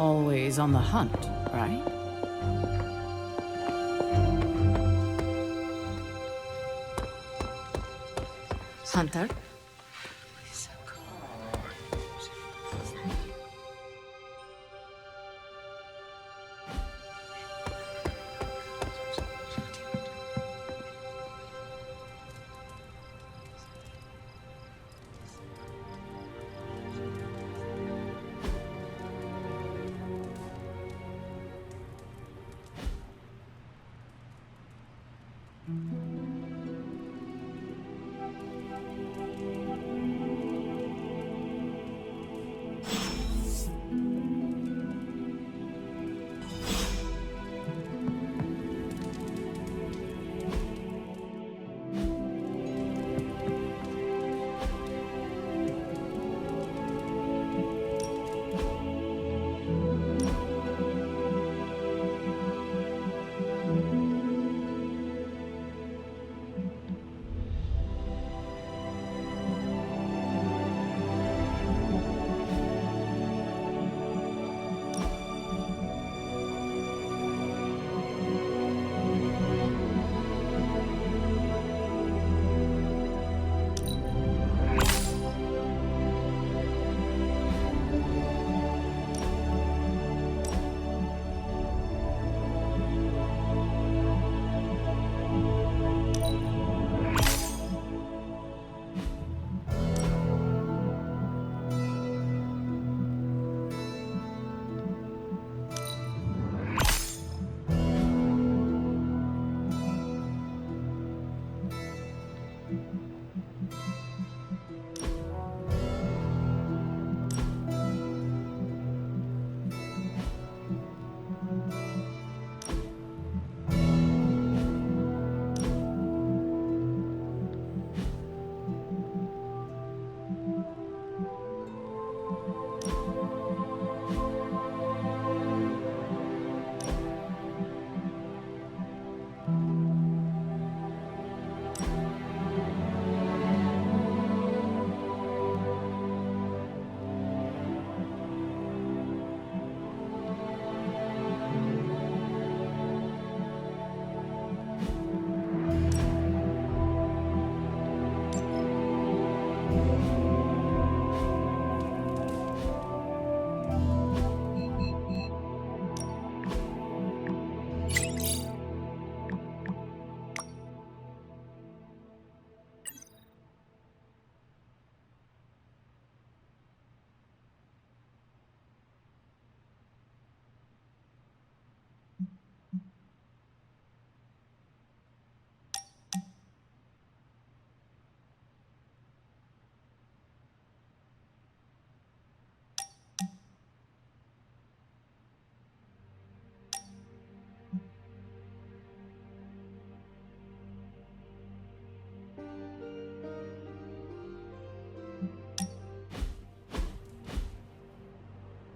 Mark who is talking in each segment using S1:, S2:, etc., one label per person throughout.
S1: always on the hunt, right? Hunter?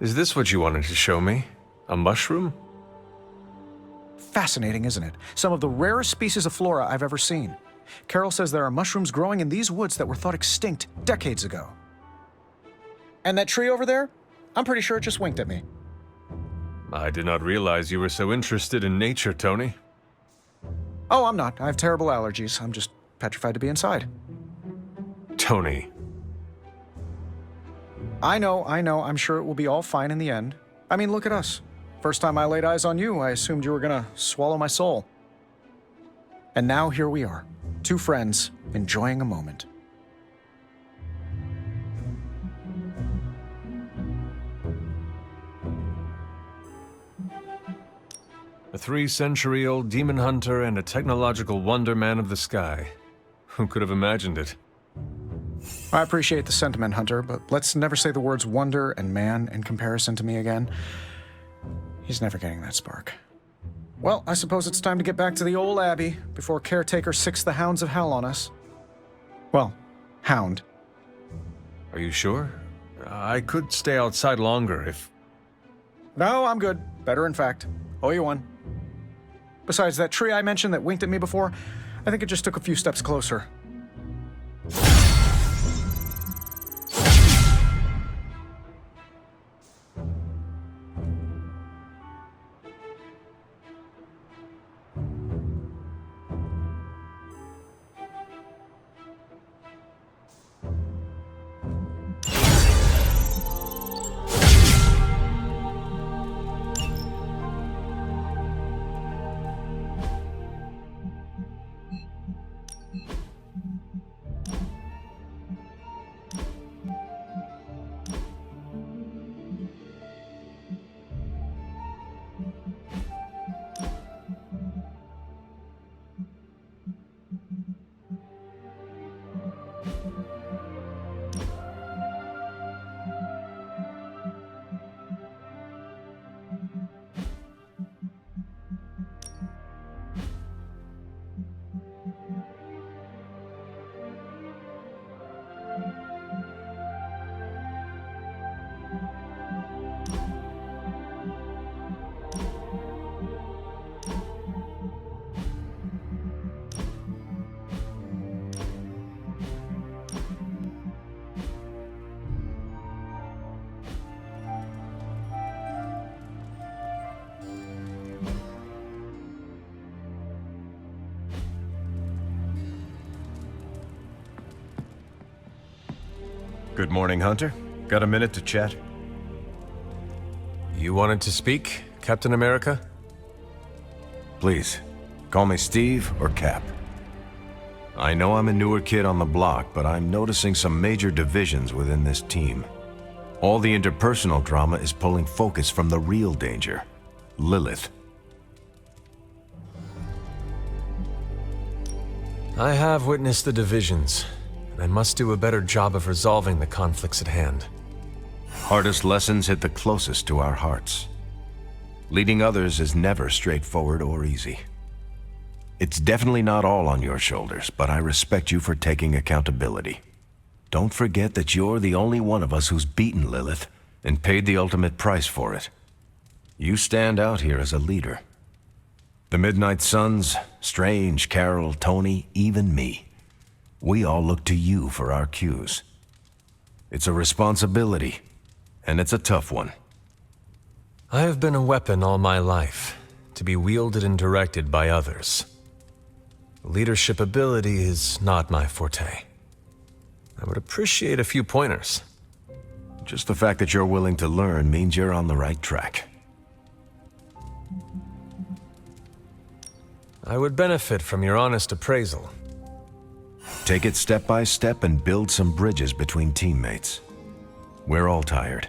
S2: Is this what you wanted to show me? A mushroom?
S3: Fascinating, isn't it? Some of the rarest species of flora I've ever seen. Carol says there are mushrooms growing in these woods that were thought extinct decades ago. And that tree over there? I'm pretty sure it just winked at me.
S2: I did not realize you were so interested in nature, Tony.
S3: Oh, I'm not. I have terrible allergies. I'm just petrified to be inside.
S2: Tony.
S3: I know. I'm sure it will be all fine in the end. I mean, look at us. First time I laid eyes on you, I assumed you were gonna swallow my soul. And now here we are, two friends enjoying a moment.
S2: A 3-century-old demon hunter and a technological wonder man of the sky. Who could have imagined it?
S3: I appreciate the sentiment, Hunter, but let's never say the words wonder and man in comparison to me again. He's never getting that spark. Well, I suppose it's time to get back to the old Abbey before Caretaker sicks the hounds of hell on us. Well, hound.
S2: Are you sure? I could stay outside longer if...
S3: No, I'm good. Better, in fact. Owe you one. Besides, that tree I mentioned that winked at me before, I think it just took a few steps closer.
S4: Good morning, Hunter. Got a minute to chat?
S2: You wanted to speak, Captain America?
S4: Please, call me Steve or Cap. I know I'm a newer kid on the block, but I'm noticing some major divisions within this team. All the interpersonal drama is pulling focus from the real danger, Lilith.
S2: I have witnessed the divisions, and I must do a better job of resolving the conflicts at hand.
S4: Hardest lessons hit the closest to our hearts. Leading others is never straightforward or easy. It's definitely not all on your shoulders, but I respect you for taking accountability. Don't forget that you're the only one of us who's beaten Lilith and paid the ultimate price for it. You stand out here as a leader. The Midnight Suns, Strange, Carol, Tony, even me. We all look to you for our cues. It's a responsibility, and it's a tough one.
S2: I have been a weapon all my life, to be wielded and directed by others. Leadership ability is not my forte. I would appreciate a few pointers.
S4: Just the fact that you're willing to learn means you're on the right track.
S2: I would benefit from your honest appraisal.
S4: Take it step by step and build some bridges between teammates. We're all tired,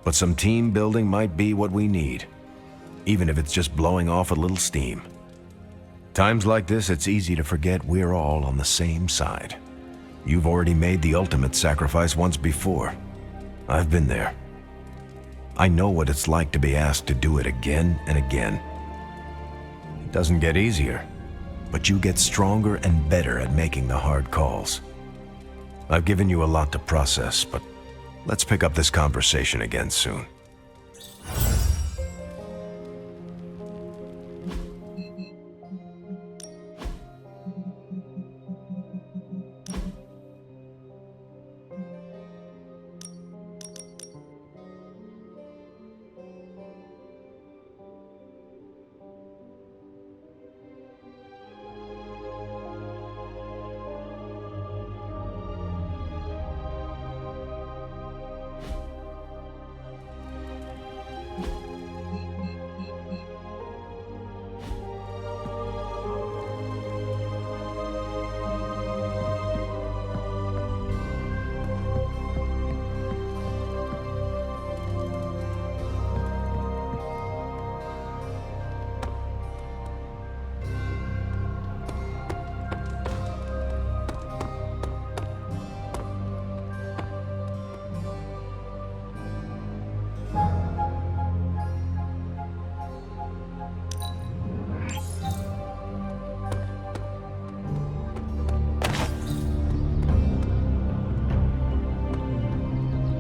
S4: but some team building might be what we need, even if it's just blowing off a little steam. Times like this, it's easy to forget we're all on the same side. You've already made the ultimate sacrifice once before. I've been there. I know what it's like to be asked to do it again and again. It doesn't get easier, but you get stronger and better at making the hard calls. I've given you a lot to process, but let's pick up this conversation again soon.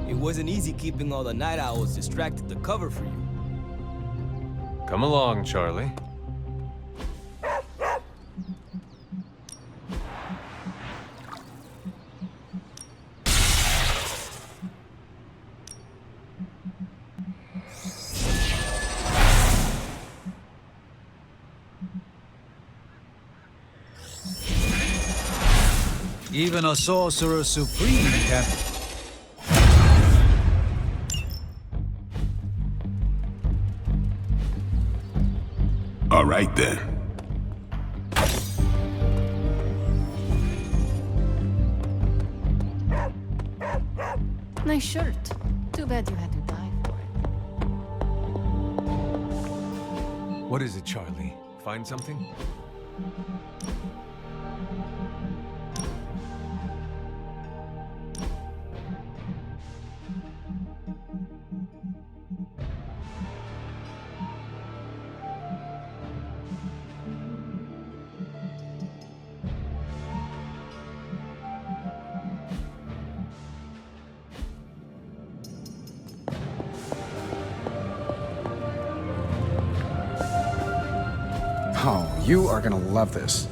S5: It wasn't easy keeping all the night owls distracted to cover for you.
S2: Come along, Charlie.
S6: Even a sorcerer supreme can...
S7: All right then.
S1: Nice shirt. Too bad you had to die for it.
S2: What is it, Charlie? Find something?
S3: Oh, you are gonna love this.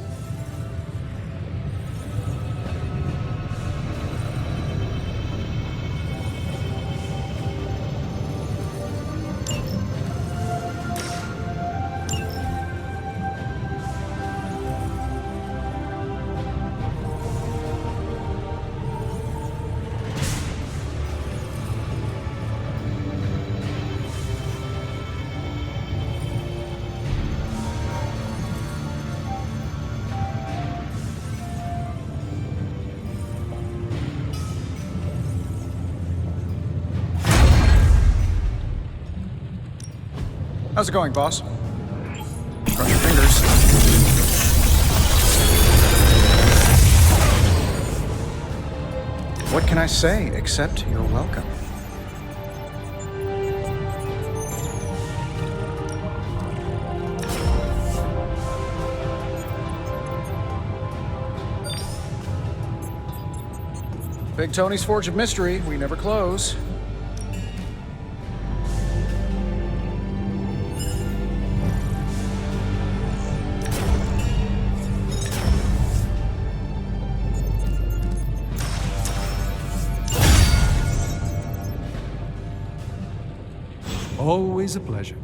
S3: How's it going, boss? Cross your fingers. What can I say except you're welcome? Big Tony's Forge of Mystery. We never close.
S6: Always a pleasure.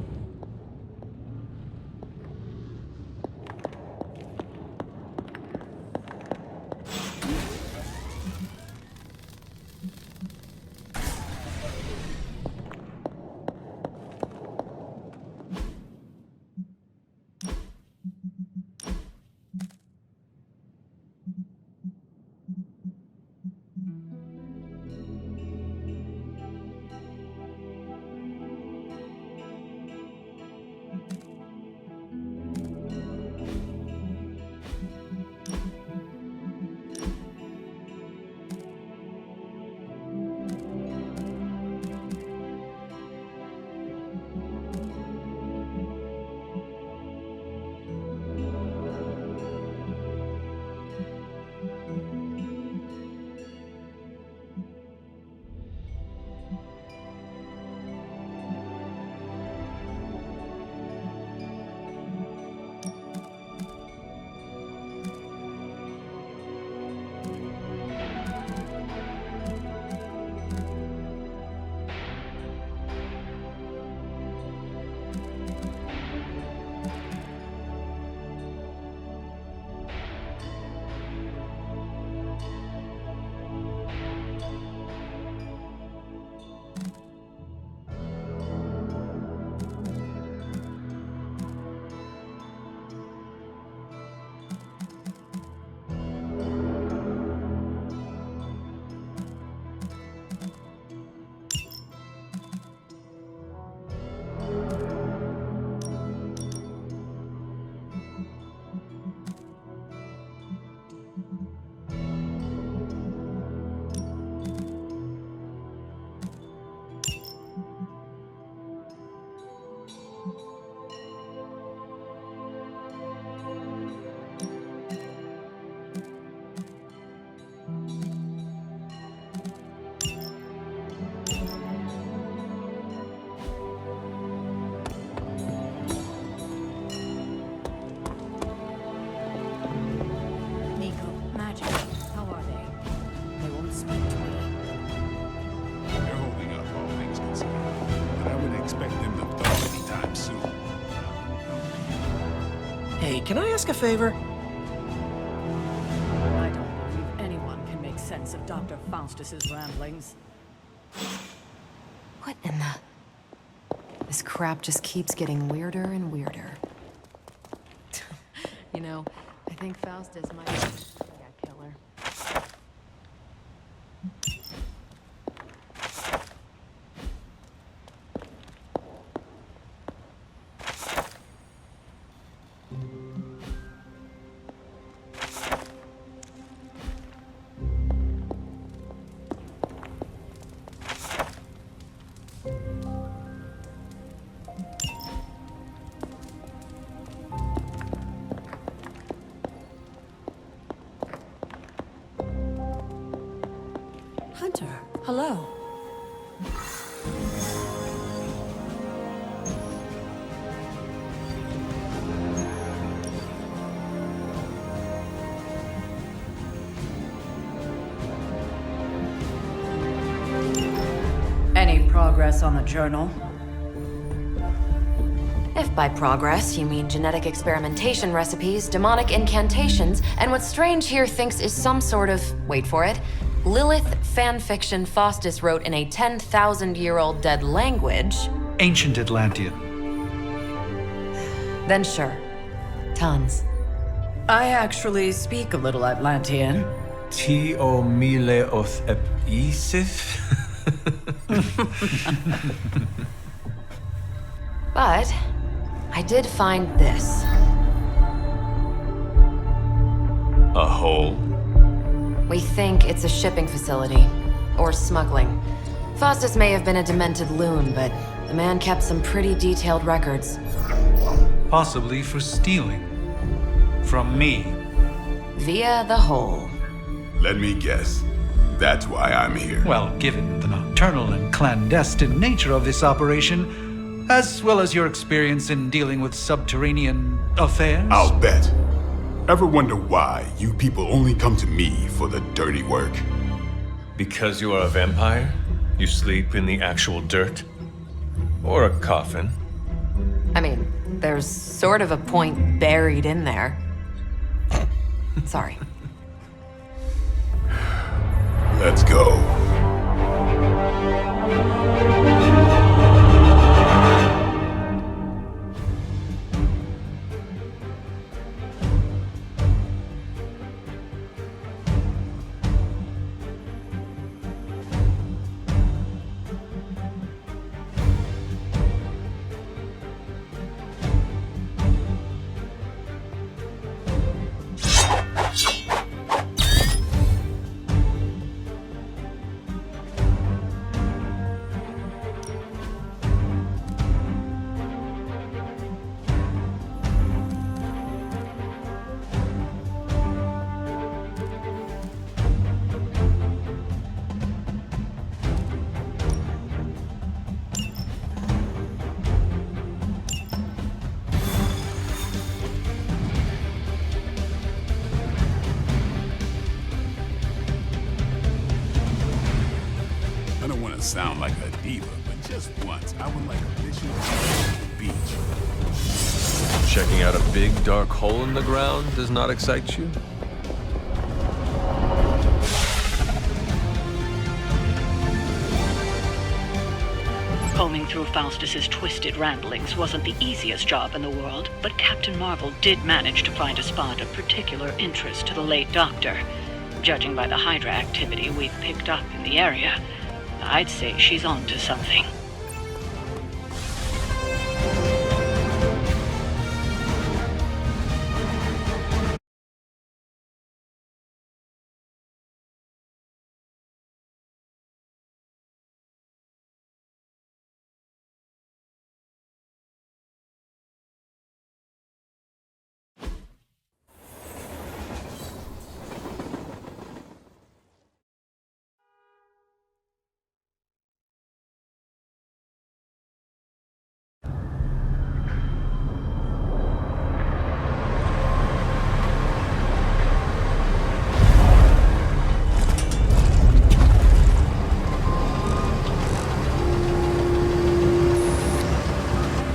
S8: Hey, can I ask a favor?
S1: I don't believe anyone can make sense of Dr. Faustus's ramblings. What in the... This crap just keeps getting weirder and weirder. You know, I think Faustus might be a killer.
S9: Hunter, hello.
S10: Any progress on the journal?
S11: If by progress you mean genetic experimentation recipes, demonic incantations, and what Strange here thinks is some sort of, wait for it, Lilith fanfiction Faustus wrote in a 10,000-year-old dead language...
S6: Ancient Atlantean.
S11: Then sure. Tons.
S10: I actually speak a little Atlantean.
S2: Ti o mile oth ep isif?
S11: But I did find this.
S2: A hole?
S11: We think it's a shipping facility. Or smuggling. Faustus may have been a demented loon, but the man kept some pretty detailed records.
S6: Possibly for stealing. From me.
S11: Via the hole.
S7: Let me guess. That's why I'm here.
S6: Well, given the nocturnal and clandestine nature of this operation, as well as your experience in dealing with subterranean affairs...
S7: I'll bet. Ever wonder why you people only come to me for the dirty work?
S2: Because you are a vampire? You sleep in the actual dirt? Or a coffin?
S11: I mean, there's sort of a point buried in there. Sorry.
S7: Let's go. I don't want to sound like a diva, but just once, I would like a mission on the beach.
S2: Checking out a big dark hole in the ground does not excite you?
S12: Combing through Faustus's twisted ramblings wasn't the easiest job in the world, but Captain Marvel did manage to find a spot of particular interest to the late Doctor. Judging by the Hydra activity we've picked up in the area, I'd say she's onto something.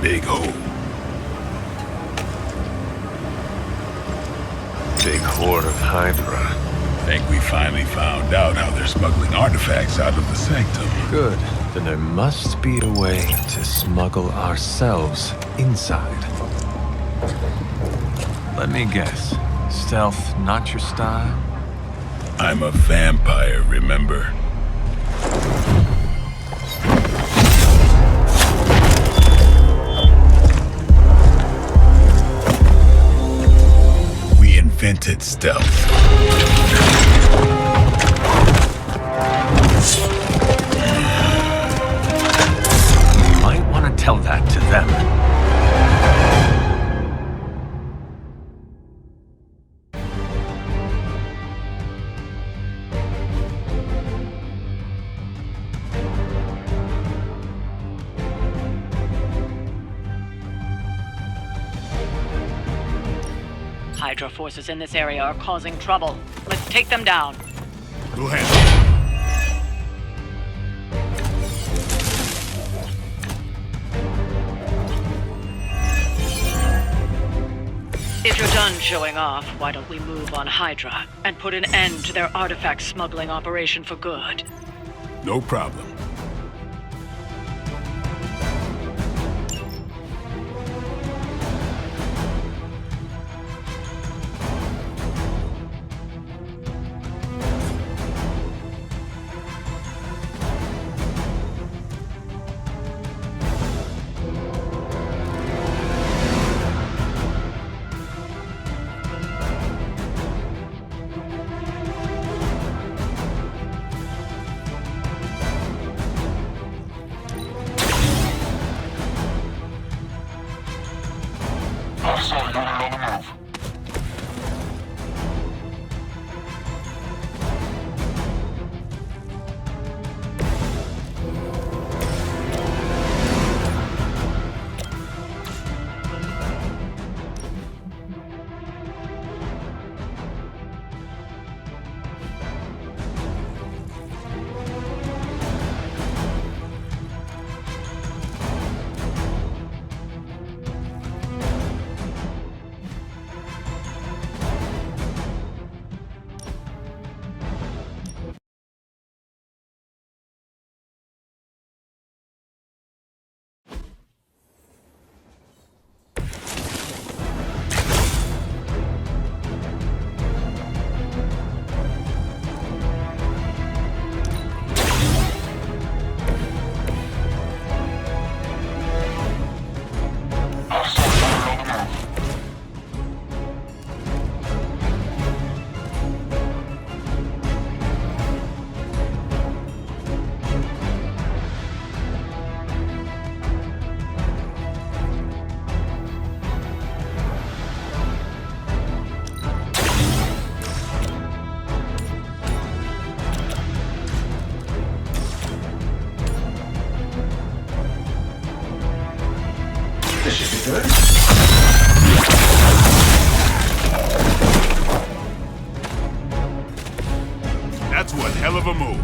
S7: Big hole.
S2: Big horde of Hydra.
S7: Think we finally found out how they're smuggling artifacts out of the sanctum.
S2: Good. Then there must be a way to smuggle ourselves inside. Let me guess. Stealth not your style?
S7: I'm a vampire, remember? We invented stealth.
S2: You might want to tell that to them.
S12: Hydra forces in this area are causing trouble. Let's take them down.
S7: Go ahead.
S12: If you're done showing off, why don't we move on Hydra and put an end to their artifact smuggling operation for good?
S7: No problem.
S6: good.
S7: That's one hell of a move.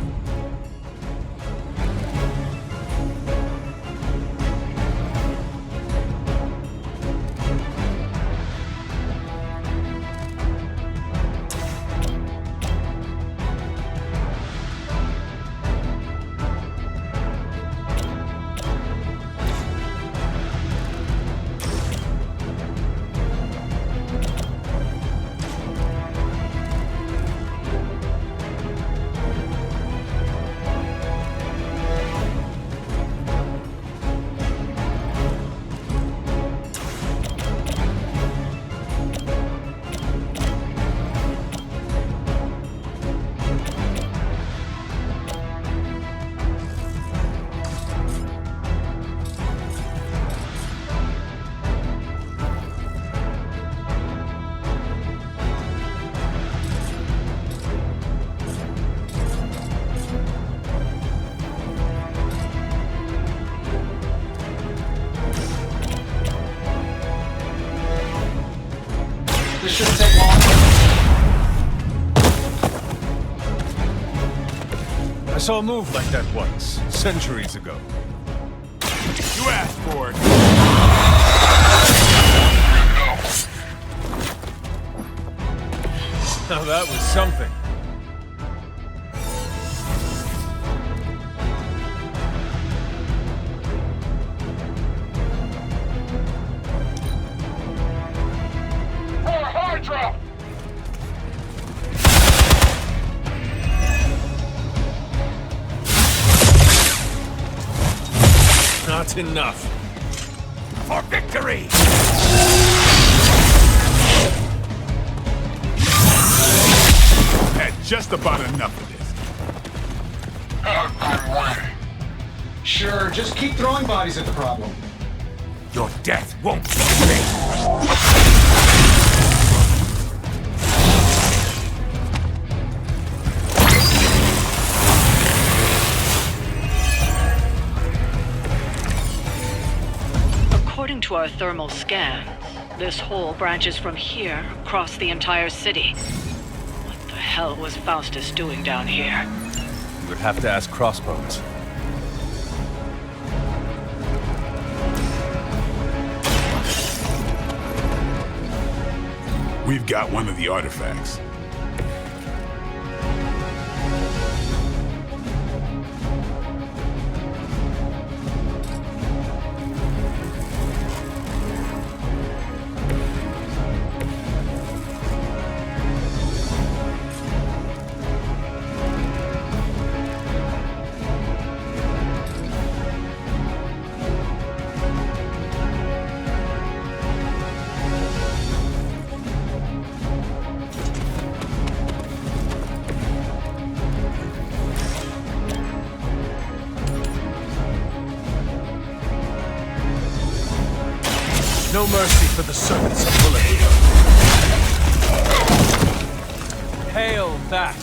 S3: This shouldn't take long.
S2: I saw a move like that once, centuries ago.
S7: You asked for it.
S2: Now that was something. Not enough.
S7: For victory! Had just about enough of this.
S3: Sure, just keep throwing bodies at the problem.
S7: Your death won't be me.
S12: According to our thermal scans, this hole branches from here across the entire city. What the hell was Faustus doing down here?
S2: You would have to ask Crossbones.
S7: We've got one of the artifacts.
S2: No mercy for the servants of Lilith. Hail that!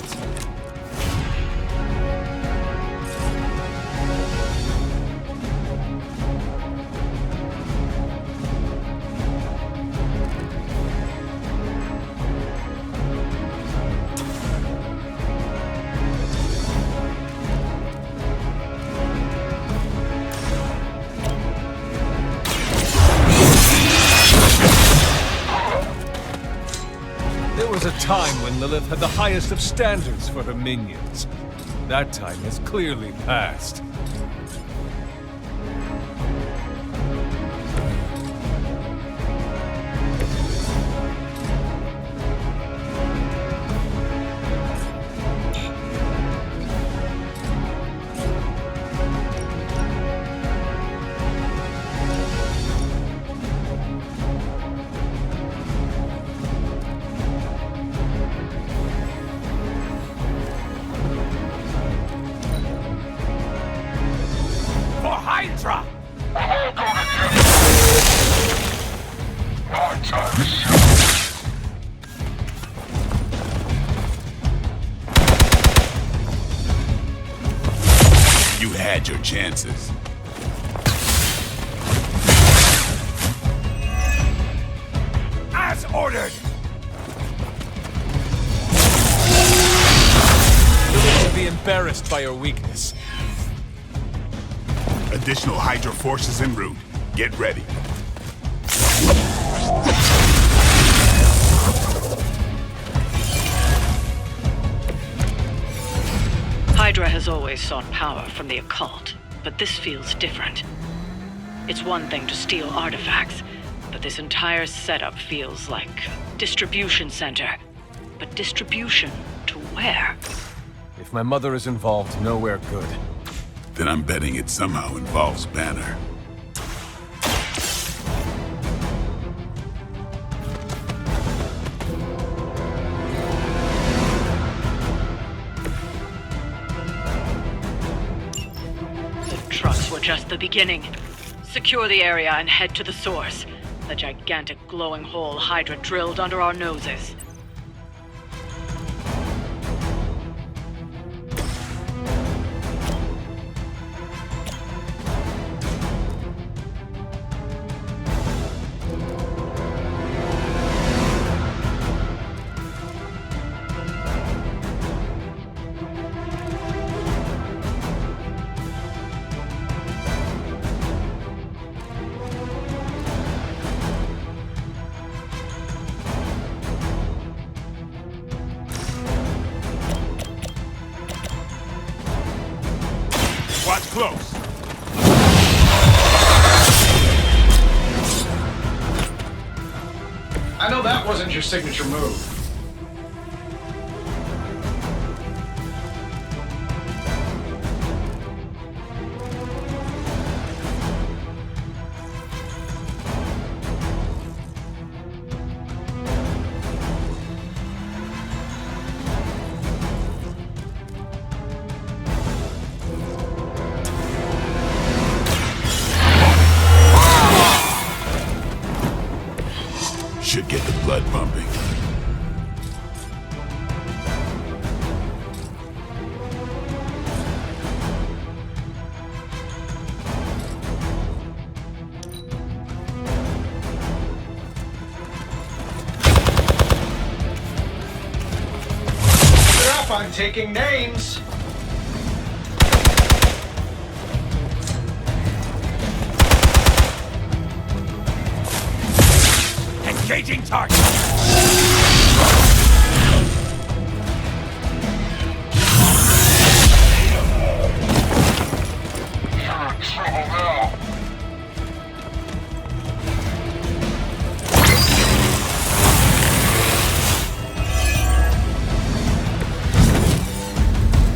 S2: There was a time when Lilith had the highest of standards for her minions. That time has clearly passed.
S7: Hydra! You had your chances. as ordered!
S2: To be embarrassed by your weakness.
S7: Additional Hydra forces en route. Get ready.
S12: Hydra has always sought power from the occult, but this feels different. It's one thing to steal artifacts, but this entire setup feels like a distribution center. But distribution to where?
S2: If my mother is involved, nowhere good.
S7: Then I'm betting it somehow involves Banner.
S12: The trucks were just the beginning. Secure the area and head to the source. The gigantic glowing hole Hydra drilled under our noses.
S7: Watch close.
S3: I know that wasn't your signature move.
S7: Should get the blood pumping.
S3: I'm taking names.
S7: Engaging target.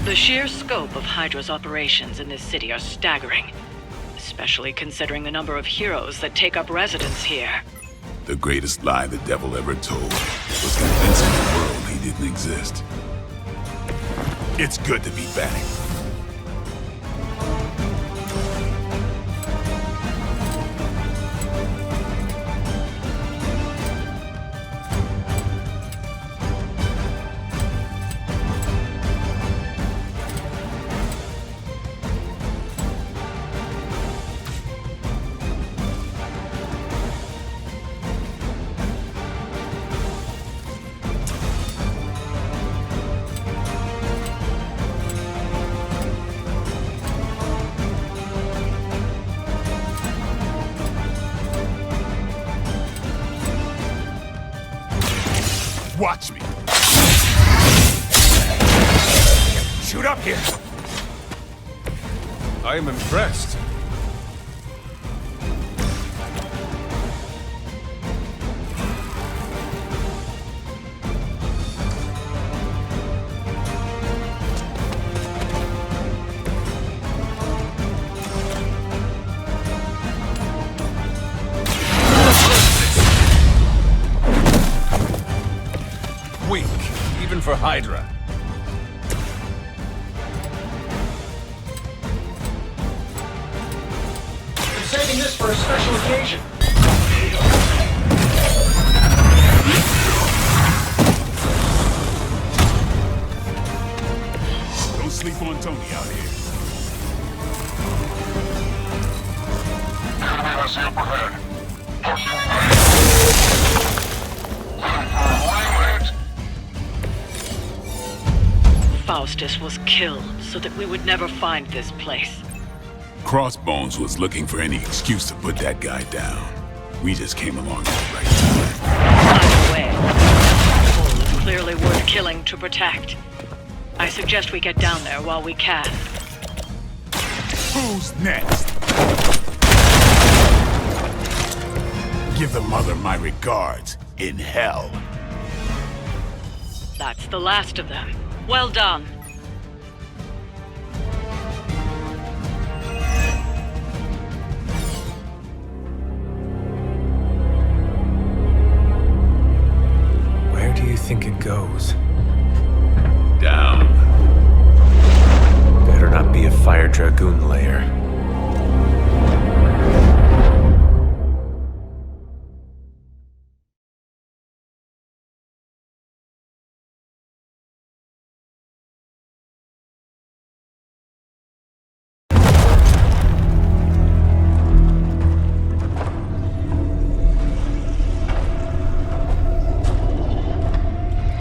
S12: The sheer scope of Hydra's operations in this city are staggering, especially considering the number of heroes that take up residence here.
S7: The greatest lie the devil ever told was convincing the world he didn't exist. It's good to be back. Watch me. Shoot up here.
S2: I am impressed. Weak, even for Hydra.
S3: I'm saving this for a special occasion.
S7: Don't sleep on Tony out here.
S13: Enemy has the upper hand.
S12: Faustus was killed so that we would never find this place.
S7: Crossbones was looking for any excuse to put that guy down. We just came along at the right time.
S12: Either way, that hole is clearly worth killing to protect. I suggest we get down there while we can.
S7: Who's next? Give the mother my regards in hell.
S12: That's the last of them. Well done.
S2: Where do you think it goes?
S7: Down.
S2: Better not be a fire dragoon lair.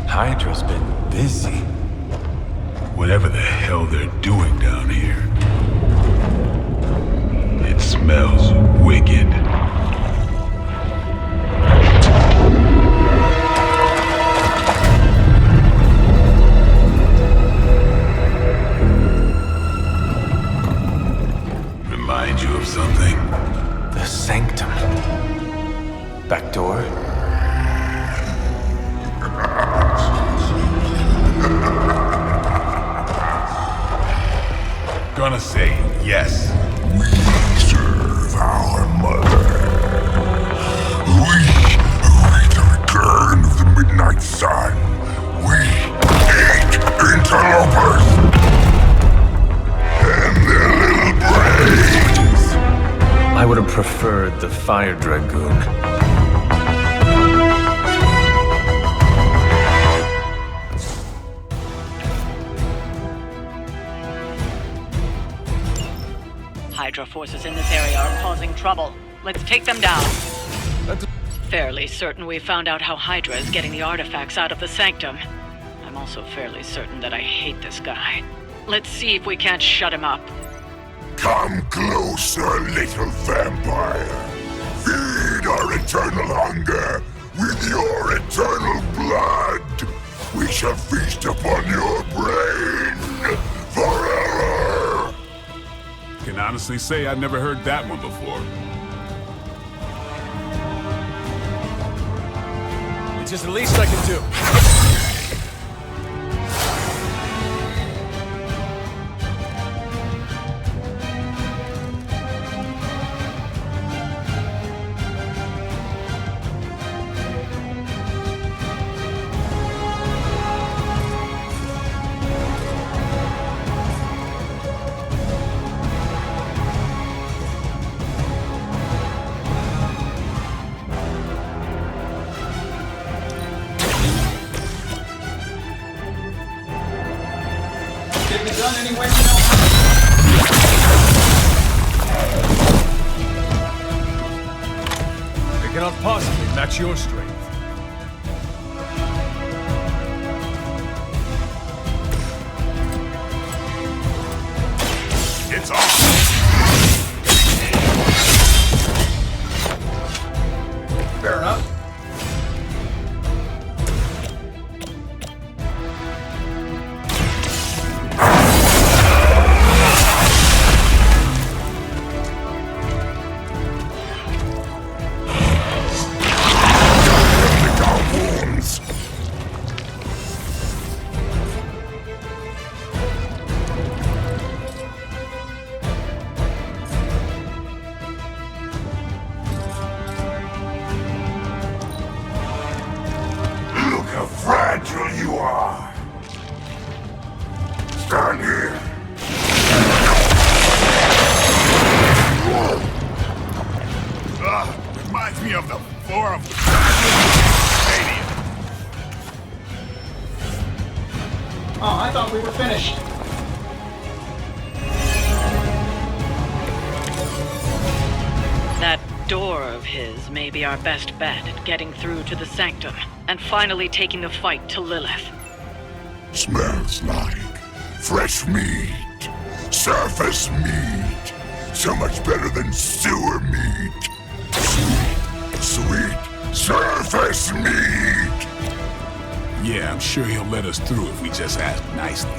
S2: Hydra's been busy.
S7: Whatever the hell they're doing down here. It smells wicked. Remind you of something?
S2: The sanctum. Back door?
S7: Gonna say yes.
S13: We serve our mother. We await the return of the midnight sun. We hate interlopers and their little brains.
S2: I would have preferred the fire dragoon.
S12: Hydra forces in this area are causing trouble. Let's take them down. Fairly certain we found out how Hydra is getting the artifacts out of the sanctum. I'm also fairly certain that I hate this guy. Let's see if we can't shut him up.
S13: Come closer, little vampire. Feed our eternal hunger with your eternal blood. We shall feast upon your brain forever.
S7: Can honestly say I'd never heard that one before.
S5: It's just the least I can do. It cannot possibly match your strength.
S7: It's on!
S3: Fair enough.
S13: You are. Stand here.
S7: Reminds me of the floor of the stadium.
S3: Oh, I thought we were finished.
S12: That door of his may be our best bet at getting through to the sanctum and finally taking the fight to Lilith.
S13: Smells like Fresh meat. Surface meat. So much better than sewer meat. Sweet, sweet surface meat.
S7: Yeah, I'm sure he'll let us through if we just ask nicely.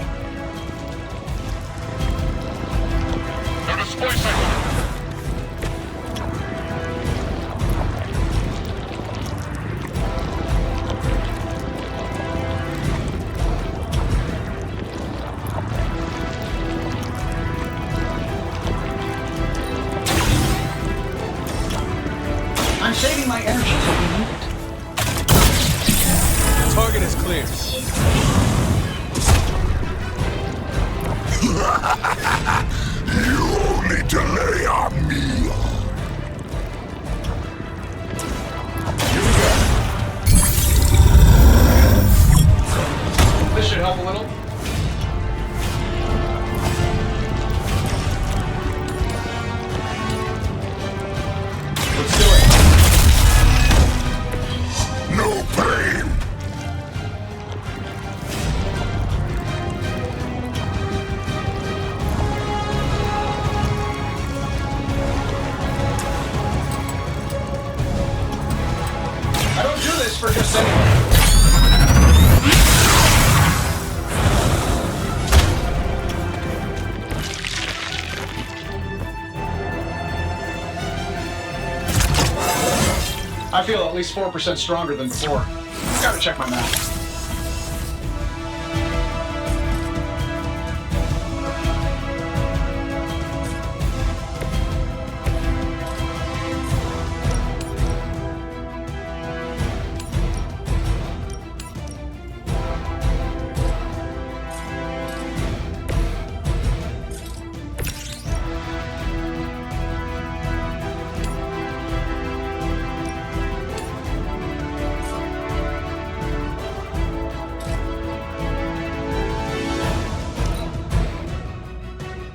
S6: I'm saving my energy till we need it.
S5: Target is clear.
S13: You only delay our meal.
S3: This should help a little. Let's do it.
S13: No pain.
S3: I don't do this for just anyone. I feel at least 4% stronger than before. Gotta check my math.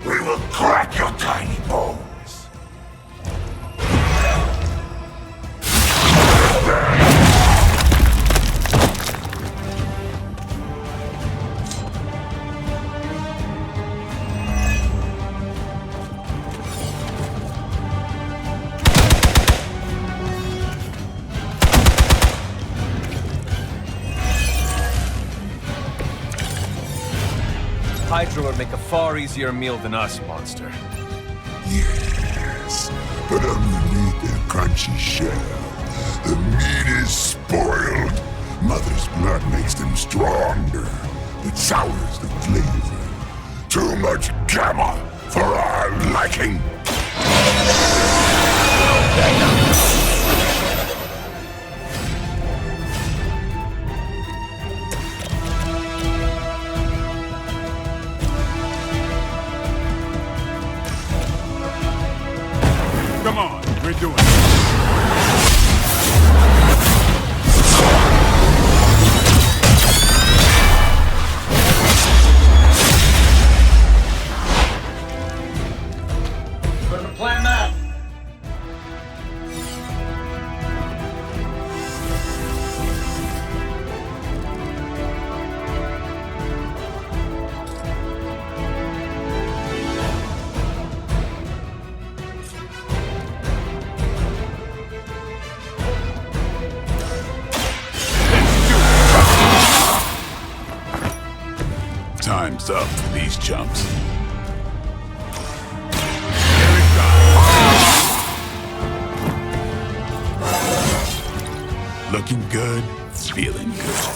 S13: We will crack your tiny bones.
S2: Hydra would make a far easier meal than us, monster.
S13: Yes, but underneath their crunchy shell, the meat is spoiled. Mother's blood makes them stronger. It sours the flavor. Too much gamma for our liking.
S7: Come on, we're doing it.
S3: Couldn't have planned that.
S7: Time's up for these chumps. Looking good, feeling good.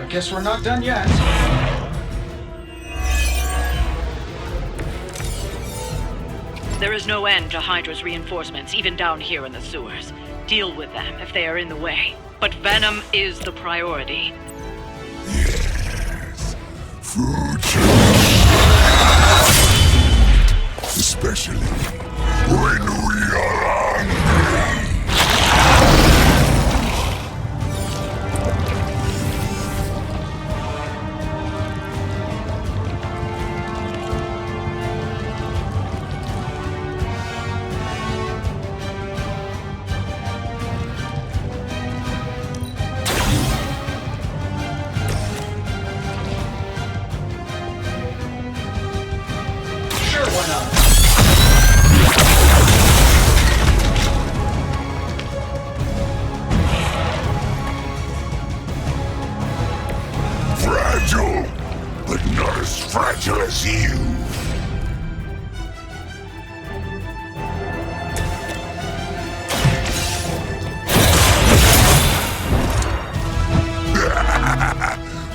S3: Guess we're not done yet.
S12: There is no end to Hydra's reinforcements, even down here in the sewers. Deal with them if they are in the way. But Venom is the priority.
S13: Yes. Food. Especially when we are hungry.
S3: Sure, why not?
S13: Fragile, but not as fragile as you.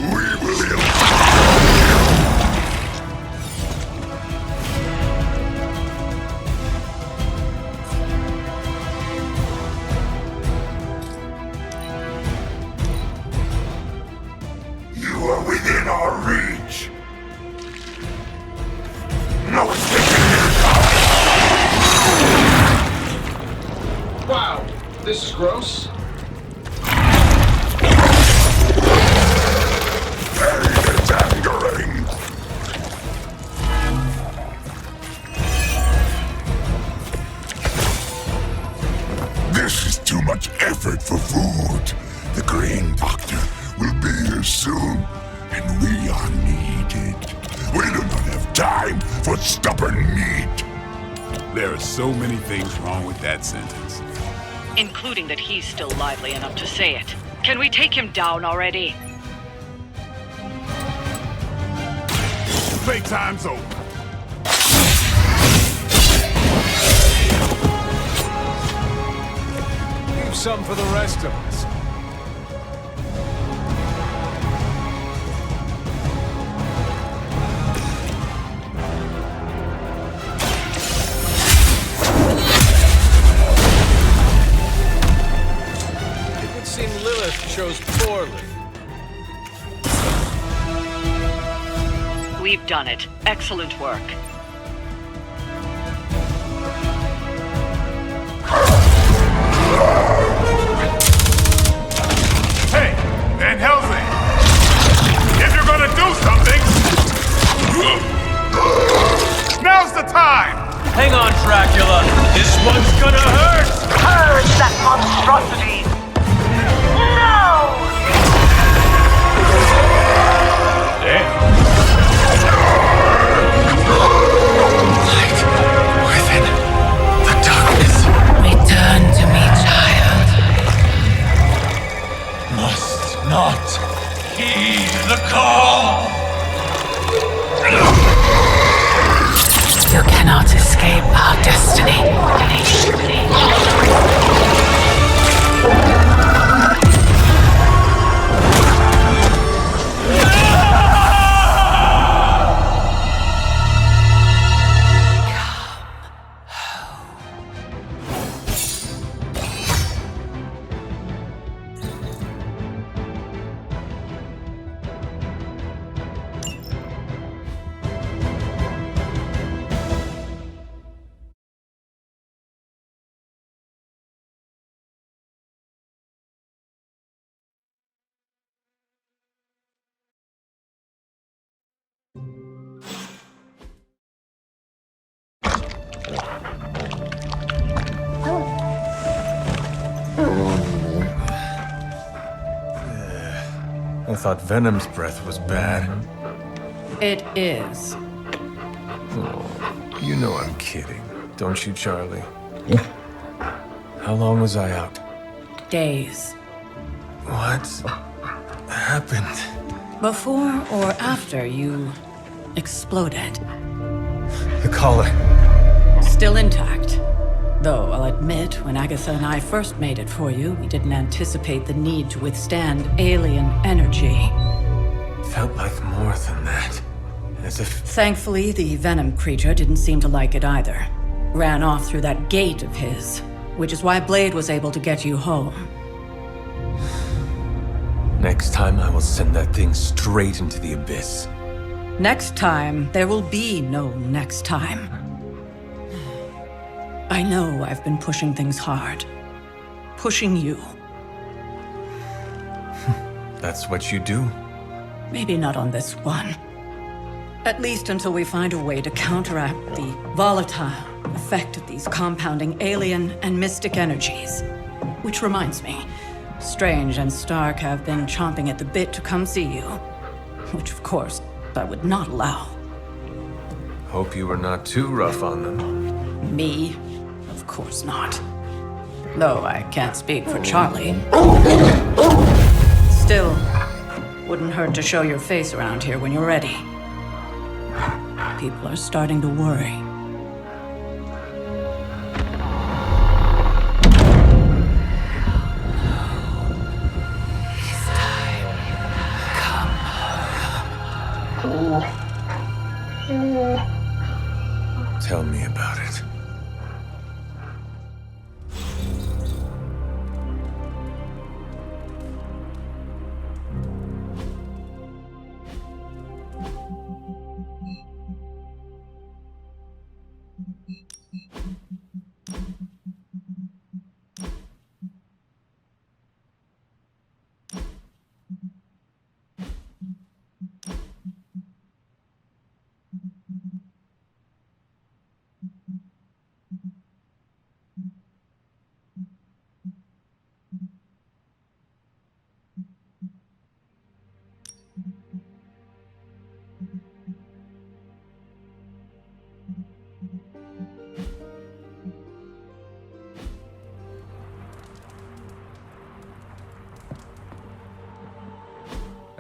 S13: We will You are within our reach. No escaping your power.
S3: Wow, this is gross.
S13: Very angering. This is too much effort for food. The Green Doctor will be here soon, and we are needed. We do not have time for stubborn meat.
S7: There are so many things wrong with that sentence.
S12: Including that he's still lively enough to say it. Can we take him down already?
S7: Playtime's over.
S2: Leave some for the rest of us. It would seem Lilith chose poorly.
S12: We've done it. Excellent work.
S7: Hey, Van Helsing! If you're gonna do something, now's the time!
S5: Hang on, Dracula. This one's gonna hurt!
S12: Purge that monstrosity! No!
S2: Within the darkness.
S10: Return to me, child.
S5: Must not heed the call!
S10: You cannot escape our destiny.
S2: I thought Venom's breath was bad.
S10: It is.
S2: Oh, you know I'm kidding, don't you, Charlie? How long was I out?
S10: Days.
S2: What happened?
S10: Before or after you exploded.
S2: The collar.
S10: Still intact. Though I'll admit, when Agatha and I first made it for you, we didn't anticipate the need to withstand alien energy.
S2: Felt like more than that. As if...
S10: Thankfully, the venom creature didn't seem to like it either. Ran off through that gate of his, which is why Blade was able to get you home.
S2: Next time I will send that thing straight into the abyss.
S10: Next time, there will be no next time. I know I've been pushing things hard. Pushing you.
S2: That's what you do?
S10: Maybe not on this one. At least until we find a way to counteract the volatile effect of these compounding alien and mystic energies. Which reminds me, Strange and Stark have been chomping at the bit to come see you. Which, of course, I would not allow.
S2: Hope you were not too rough on them.
S10: Me? Of course not. Though I can't speak for Charlie. Still, wouldn't hurt to show your face around here when you're ready. People are starting to worry.
S2: Tell me about it.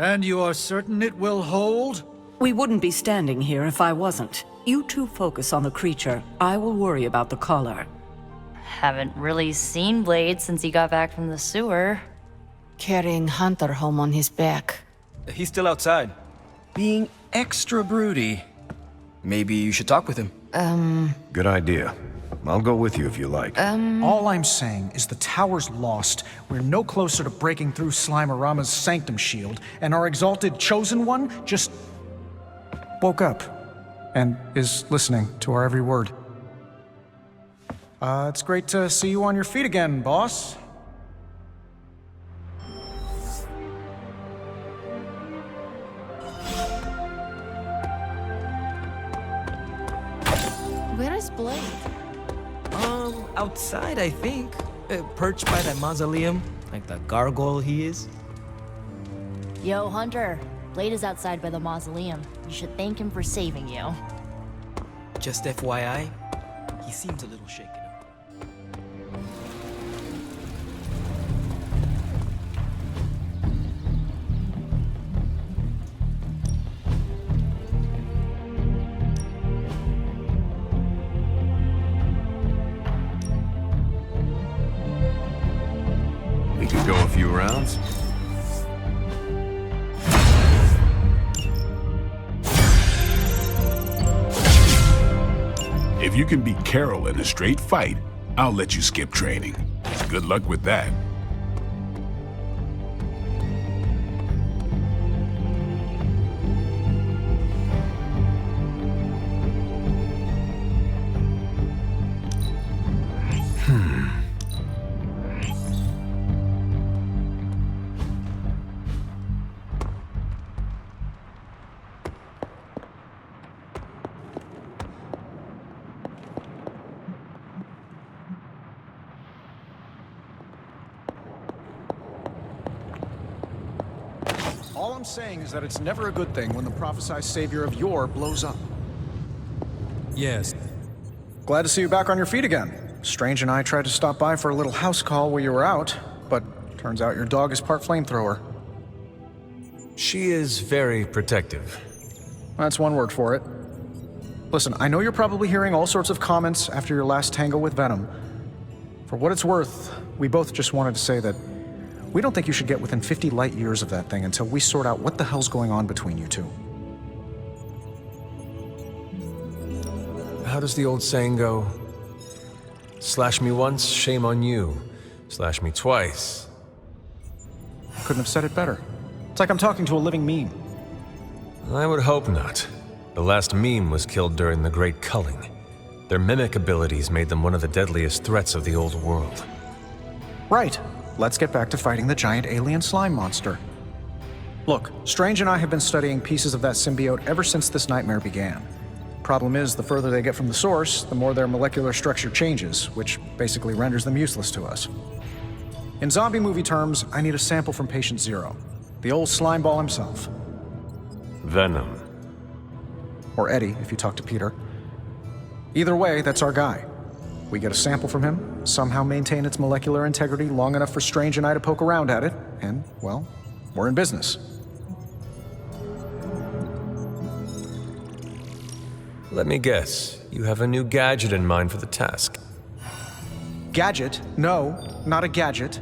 S6: And you are certain it will hold?
S10: We wouldn't be standing here if I wasn't. You two focus on the creature. I will worry about the collar.
S11: Haven't really seen Blade since he got back from the sewer.
S1: Carrying Hunter home on his back.
S5: He's still outside.
S8: Being extra broody. Maybe you should talk with him.
S4: Good idea. I'll go with you if you like.
S3: All I'm saying is the tower's lost. We're no closer to breaking through Slimerama's sanctum shield, and our exalted chosen one just woke up and is listening to our every word. It's great to see you on your feet again, boss.
S1: Where is Blade?
S5: Outside, I think. Perched by that mausoleum, like the gargoyle he is.
S14: Yo, Hunter. Blade is outside by the mausoleum. You should thank him for saving you.
S5: Just FYI, he seems a little shaken up.
S4: We could go a few rounds.
S7: If you can beat Carol in a straight fight, I'll let you skip training. Good luck with that.
S3: All I'm saying is that it's never a good thing when the prophesied savior of yore blows up.
S6: Yes.
S3: Glad to see you back on your feet again. Strange and I tried to stop by for a little house call while you were out, but turns out your dog is part flamethrower.
S2: She is very protective.
S3: That's one word for it. Listen, I know you're probably hearing all sorts of comments after your last tango with Venom, For what it's worth, we both just wanted to say that we don't think you should get within 50 light years of that thing until we sort out what the hell's going on between you two.
S2: How does the old saying go? Slash me once, shame on you. Slash me twice.
S3: Couldn't have said it better. It's like I'm talking to a living meme.
S2: I would hope not. The last meme was killed during the Great Culling. Their mimic abilities made them one of the deadliest threats of the old world.
S3: Right. Let's get back to fighting the giant alien slime monster. Look, Strange and I have been studying pieces of that symbiote ever since this nightmare began. Problem is, the further they get from the source, the more their molecular structure changes, which basically renders them useless to us. In zombie movie terms, I need a sample from Patient Zero, the old slime ball himself.
S2: Venom.
S3: Or Eddie, if you talk to Peter. Either way, that's our guy. We get a sample from him, somehow maintain its molecular integrity long enough for Strange and I to poke around at it, and, well, we're in business.
S2: Let me guess, you have a new gadget in mind for the task.
S3: Gadget? No, not a gadget.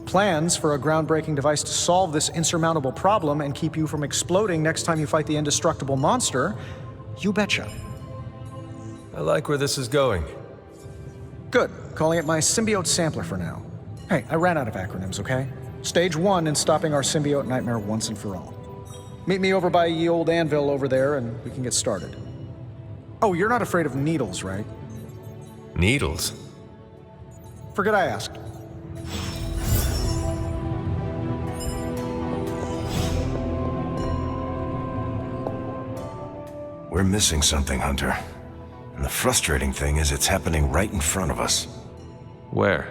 S3: Plans for a groundbreaking device to solve this insurmountable problem and keep you from exploding next time you fight the indestructible monster? You betcha.
S2: I like where this is going.
S3: Good. Calling it my symbiote sampler for now. Hey, I ran out of acronyms, okay? Stage 1 in stopping our symbiote nightmare once and for all. Meet me over by ye old anvil over there and we can get started. Oh, you're not afraid of needles, right?
S2: Needles?
S3: Forget I asked.
S4: We're missing something, Hunter. And the frustrating thing is it's happening right in front of us.
S2: Where?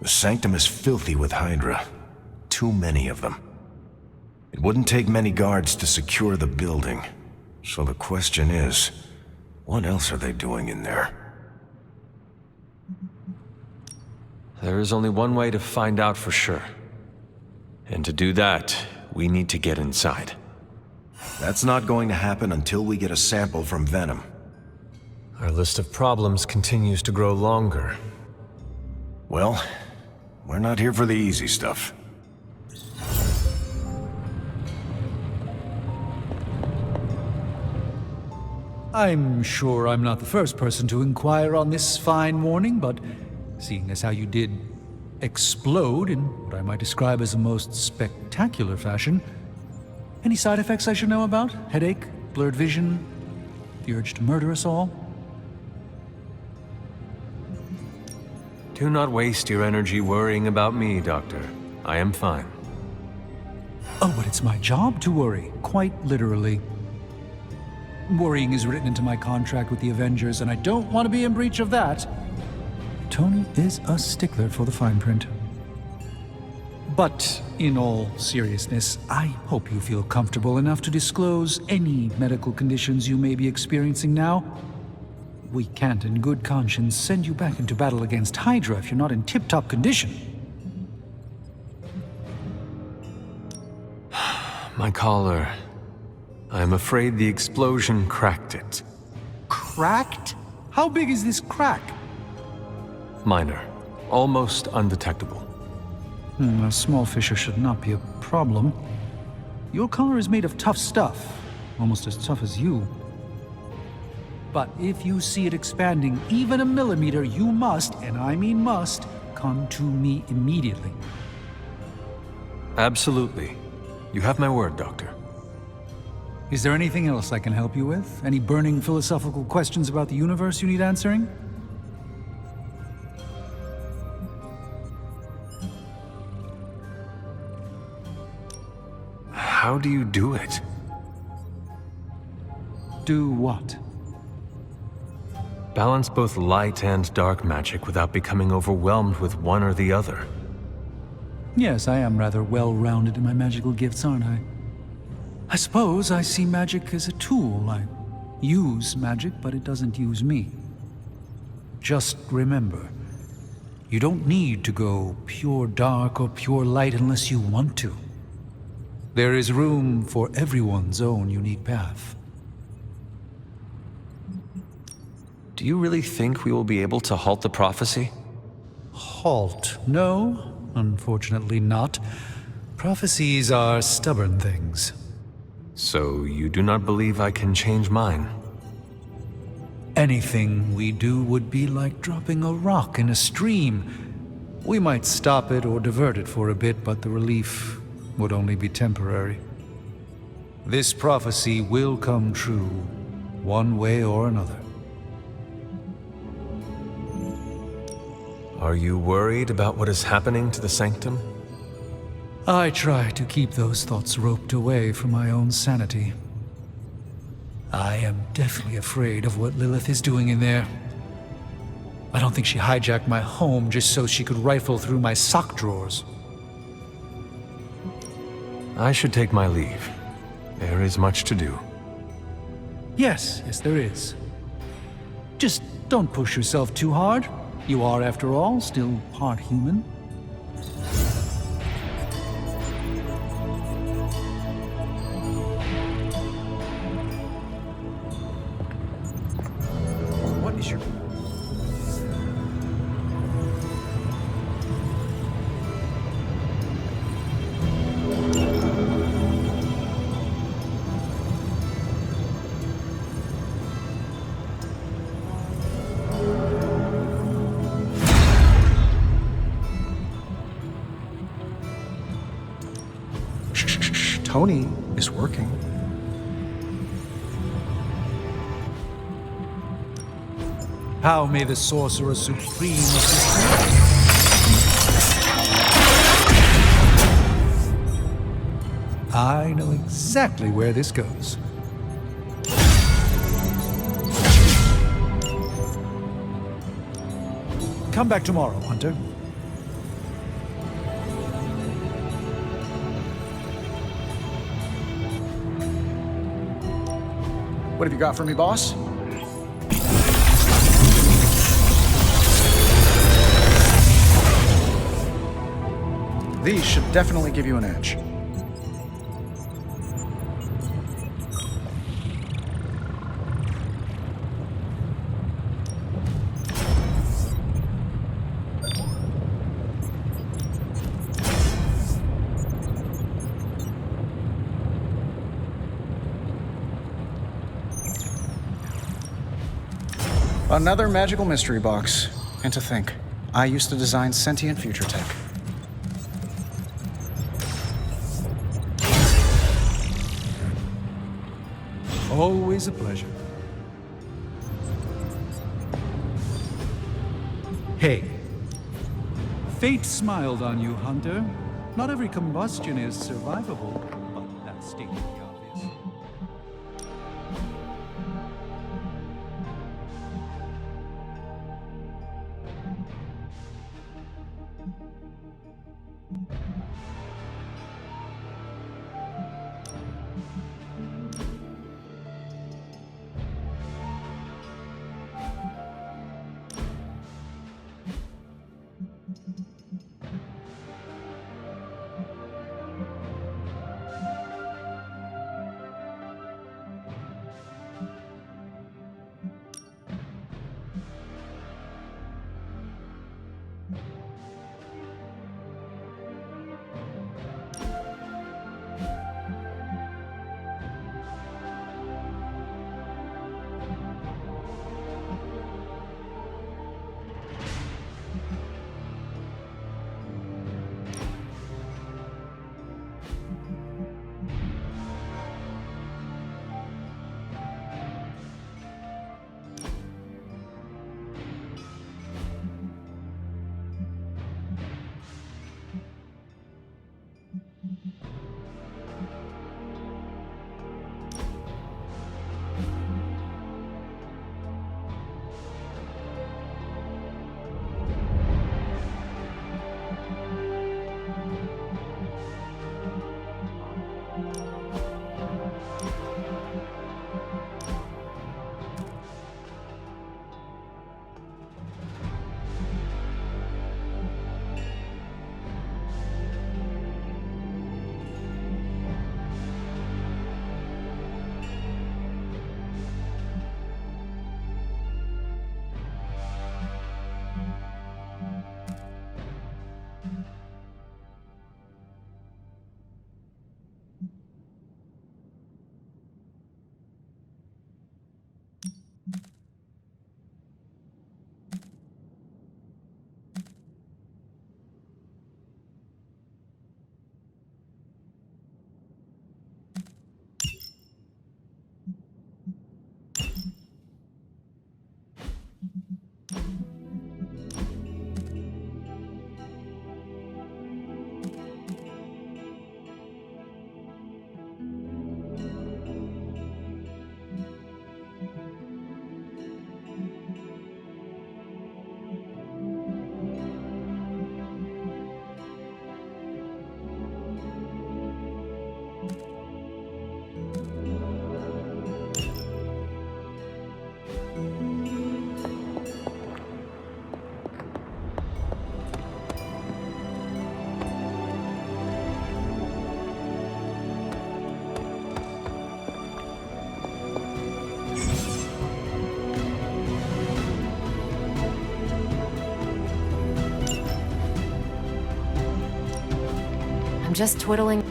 S4: The Sanctum is filthy with Hydra. Too many of them. It wouldn't take many guards to secure the building. So the question is, what else are they doing in there?
S2: There is only one way to find out for sure. And to do that, we need to get inside.
S4: That's not going to happen until we get a sample from Venom.
S2: Our list of problems continues to grow longer.
S4: Well, we're not here for the easy stuff.
S6: I'm sure I'm not the first person to inquire on this fine morning, but seeing as how you did explode in what I might describe as a most spectacular fashion, any side effects I should know about? Headache? Blurred vision? The urge to murder us all?
S2: Do not waste your energy worrying about me, Doctor. I am fine.
S6: Oh, but it's my job to worry, quite literally. Worrying is written into my contract with the Avengers, and I don't want to be in breach of that. Tony is a stickler for the fine print. But in all seriousness, I hope you feel comfortable enough to disclose any medical conditions you may be experiencing now. We can't in good conscience send you back into battle against Hydra if you're not in tip-top condition.
S2: My collar. I am afraid the explosion cracked it.
S6: Cracked? How big is this crack?
S2: Minor. Almost undetectable.
S6: A small fissure should not be a problem. Your collar is made of tough stuff. Almost as tough as you. But if you see it expanding even a millimeter, you must, and I mean must, come to me immediately.
S2: Absolutely. You have my word, Doctor.
S6: Is there anything else I can help you with? Any burning philosophical questions about the universe you need answering?
S2: How do you do it?
S6: Do what?
S2: Balance both light and dark magic without becoming overwhelmed with one or the other.
S6: Yes, I am rather well-rounded in my magical gifts, aren't I? I suppose I see magic as a tool. I use magic, but it doesn't use me. Just remember, you don't need to go pure dark or pure light unless you want to. There is room for everyone's own unique path.
S2: Do you really think we will be able to halt the prophecy?
S6: Halt. No, unfortunately not. Prophecies are stubborn things.
S2: So you do not believe I can change mine?
S6: Anything we do would be like dropping a rock in a stream. We might stop it or divert it for a bit, but the relief would only be temporary. This prophecy will come true, one way or another.
S2: Are you worried about what is happening to the Sanctum?
S6: I try to keep those thoughts roped away from my own sanity. I am deathly afraid of what Lilith is doing in there. I don't think she hijacked my home just so she could rifle through my sock drawers.
S2: I should take my leave. There is much to do.
S6: Yes, there is. Just don't push yourself too hard. You are, after all, still part human.
S3: What is your... Tony is working.
S6: How may the Sorcerer Supreme assist you? I know exactly where this goes. Come back tomorrow, Hunter.
S3: What have you got for me, boss? These should definitely give you an edge. Another magical mystery box. And to think, I used to design sentient future tech.
S6: Always a pleasure. Hey. Fate smiled on you, Hunter. Not every combustion is survivable, but that's stating the obvious.
S11: just twiddling.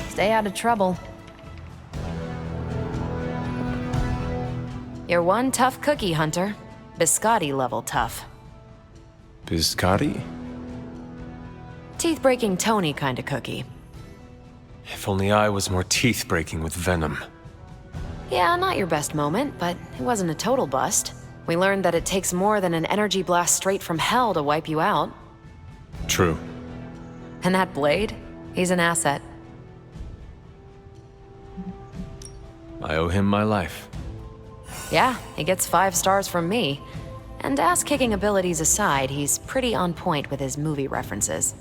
S11: Stay out of trouble. You're one tough cookie, Hunter. Biscotti level tough.
S2: Biscotti?
S11: Teeth-breaking Tony kind of cookie.
S2: If only I was more teeth-breaking with venom.
S11: Yeah, not your best moment, but it wasn't a total bust. We learned that it takes more than an energy blast straight from hell to wipe you out.
S2: True.
S11: And that blade? He's an asset.
S2: I owe him my life.
S11: Yeah, he gets 5 stars from me. And ass-kicking abilities aside, he's pretty on point with his movie references.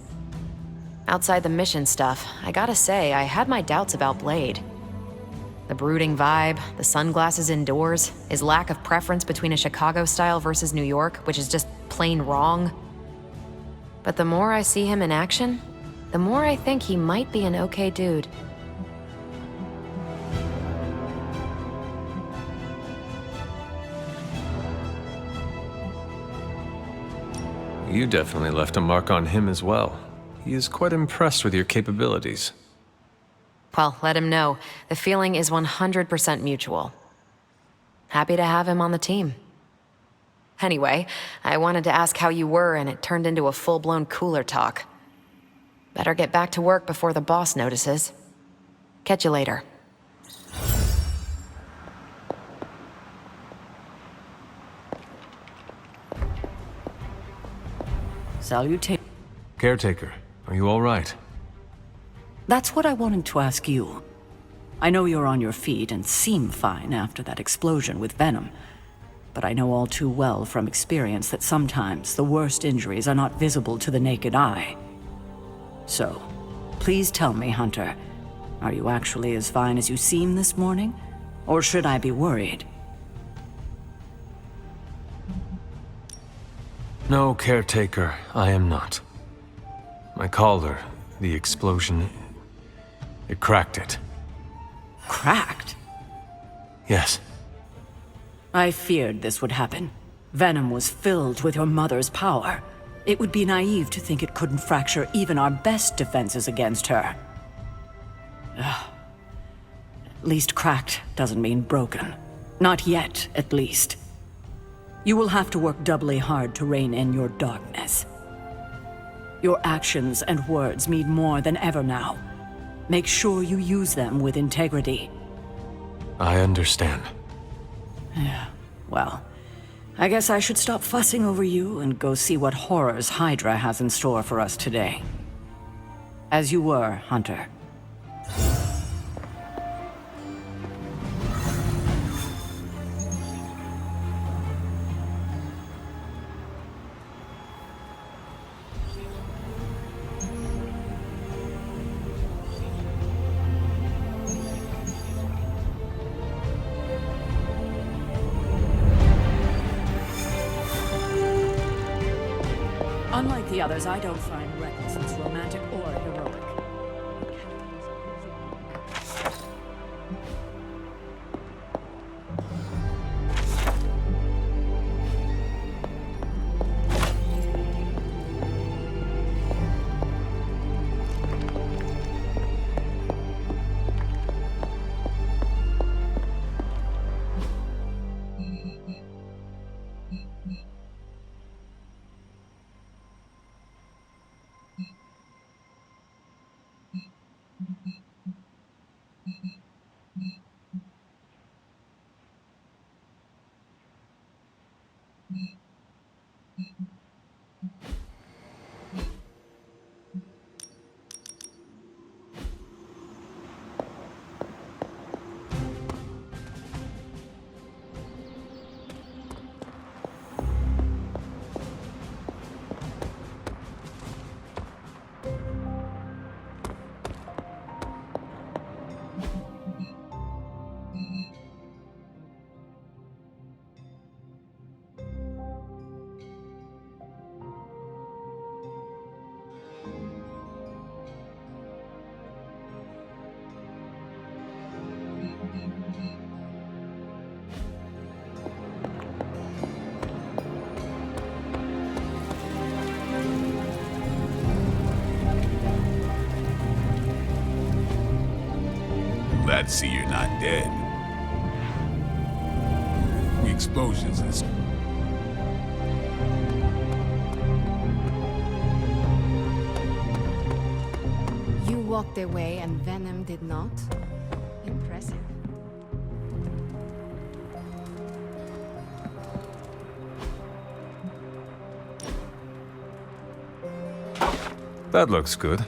S11: Outside the mission stuff, I gotta say, I had my doubts about Blade. The brooding vibe, the sunglasses indoors, his lack of preference between a Chicago style versus New York, which is just plain wrong. But the more I see him in action, the more I think he might be an okay dude.
S2: You definitely left a mark on him as well. He is quite impressed with your capabilities.
S11: Well, let him know. The feeling is 100% mutual. Happy to have him on the team. Anyway, I wanted to ask how you were, and it turned into a full-blown cooler talk. Better get back to work before the boss notices. Catch you later.
S15: Salutation.
S2: Caretaker, are you all right?
S15: That's what I wanted to ask you. I know you're on your feet and seem fine after that explosion with Venom, but I know all too well from experience that sometimes the worst injuries are not visible to the naked eye. So, please tell me, Hunter, are you actually as fine as you seem this morning? Or should I be worried?
S2: No, Caretaker, I am not. My collar, the explosion, it cracked it.
S15: Cracked?
S2: Yes.
S15: I feared this would happen. Venom was filled with your mother's power. It would be naive to think it couldn't fracture even our best defenses against her. Ugh. At least cracked doesn't mean broken. Not yet, at least. You will have to work doubly hard to rein in your darkness. Your actions and words mean more than ever now. Make sure you use them with integrity.
S2: I understand.
S15: Yeah, well, I guess I should stop fussing over you and go see what horrors Hydra has in store for us today. As you were, Hunter. Unlike the others, I don't find recklessness romantic or heroic.
S7: see you're not dead. The explosions is...
S1: You walked away and Venom did not? Impressive.
S2: That looks good.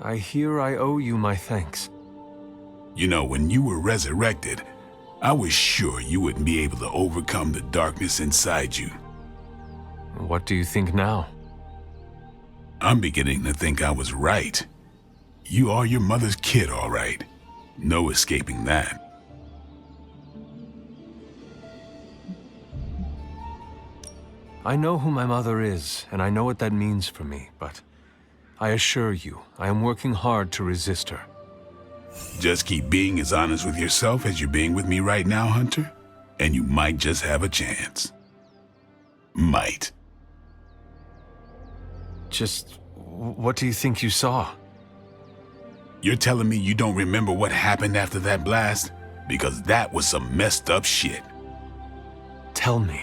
S2: I hear I owe you my thanks.
S7: You know, when you were resurrected, I was sure you wouldn't be able to overcome the darkness inside you.
S2: What do you think now?
S7: I'm beginning to think I was right. You are your mother's kid, all right. No escaping that.
S2: I know who my mother is, and I know what that means for me, but I assure you, I am working hard to resist her.
S7: Just keep being as honest with yourself as you're being with me right now, Hunter, and you might just have a chance. Might.
S2: Just, what do you think you saw?
S7: You're telling me you don't remember what happened after that blast? Because that was some messed up shit.
S2: Tell me.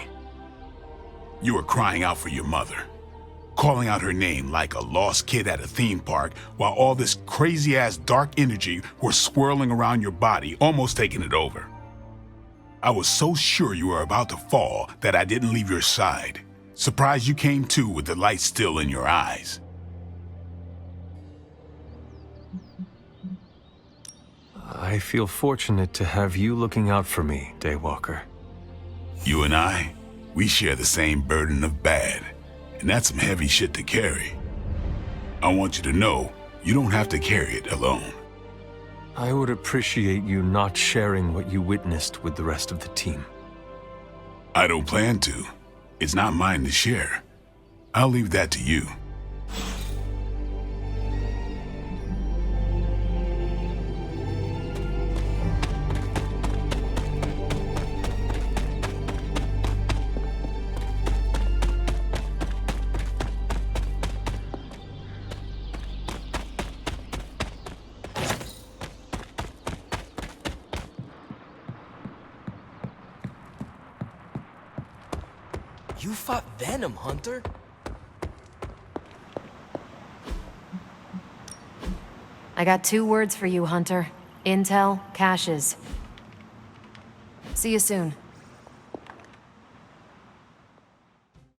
S7: You were crying out for your mother, calling out her name like a lost kid at a theme park, while all this crazy-ass dark energy was swirling around your body, almost taking it over. I was so sure you were about to fall that I didn't leave your side. Surprised you came to with the light still in your eyes.
S2: I feel fortunate to have you looking out for me, Daywalker.
S7: You and I, we share the same burden of bad, and that's some heavy shit to carry. I want you to know, you don't have to carry it alone.
S2: I would appreciate you not sharing what you witnessed with the rest of the team.
S7: I don't plan to. It's not mine to share. I'll leave that to you.
S5: You fought Venom, Hunter?
S11: I got 2 words for you, Hunter. Intel, caches. See you soon.